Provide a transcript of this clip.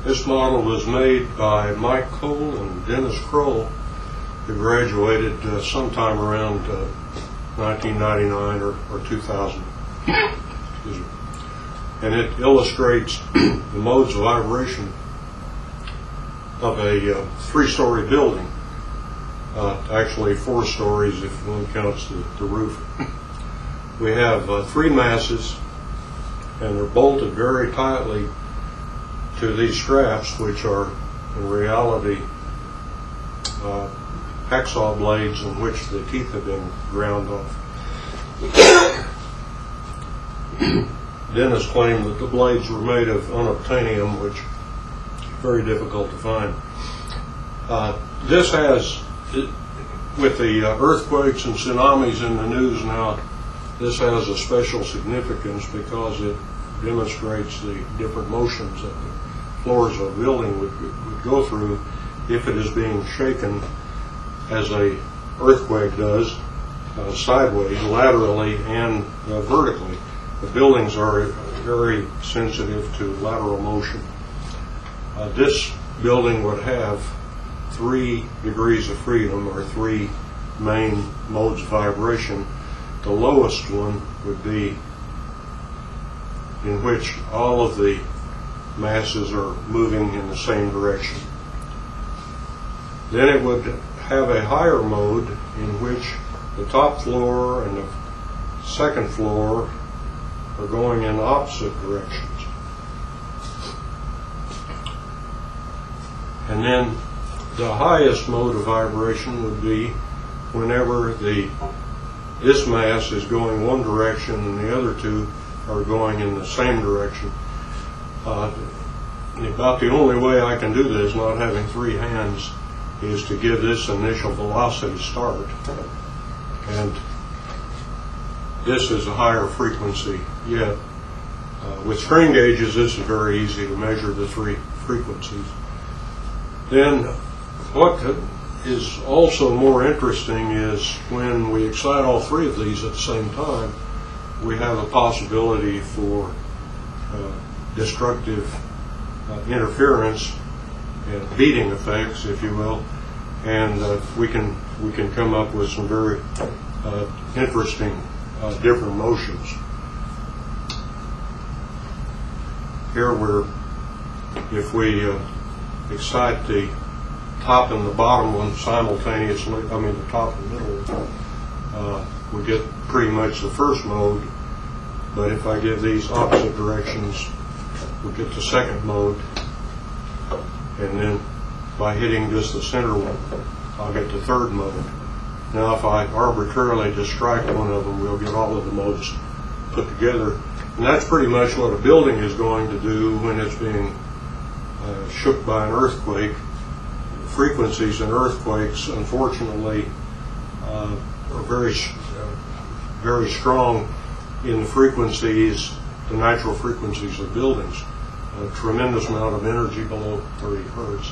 This model was made by Mike Cole and Dennis Kroll, who graduated sometime around 1999 or 2000. Excuse me. And it illustrates the modes of vibration of a three-story building. Actually 4 stories if one counts the roof. We have 3 masses, and they're bolted very tightly to these straps, which are in reality hacksaw blades in which the teeth have been ground off. Dennis claimed that the blades were made of unobtainium, which is very difficult to find. This has, with the earthquakes and tsunamis in the news now, this has a special significance because it demonstrates the different motions that the floors of a building would go through if it is being shaken as a earthquake does, sideways, laterally, and vertically. The buildings are very sensitive to lateral motion. This building would have 3 degrees of freedom, or 3 main modes of vibration. The lowest one would be in which all of the masses are moving in the same direction. Then it would have a higher mode in which the top floor and the second floor are going in opposite directions. And then the highest mode of vibration would be whenever this mass is going one direction and the other 2 are going in the same direction. About the only way I can do this, not having 3 hands, is to give this initial velocity start. And this is a higher frequency yet. With strain gauges, this is very easy to measure the 3 frequencies. Then what is also more interesting is when we excite all 3 of these at the same time, we have a possibility for destructive interference and beating effects, if you will, and we can come up with some very interesting different motions. Here if we excite the top and the bottom one simultaneously, the top and middle one, we get pretty much the first mode, but if I give these opposite directions, we get the second mode, and then by hitting just the center one, I'll get the third mode. Now if I arbitrarily just strike one of them, we'll get all of the modes put together, and that's pretty much what a building is going to do when it's being shook by an earthquake. Frequencies in earthquakes, unfortunately, are very strong in the frequencies, the natural frequencies of buildings. A tremendous amount of energy below 30 hertz.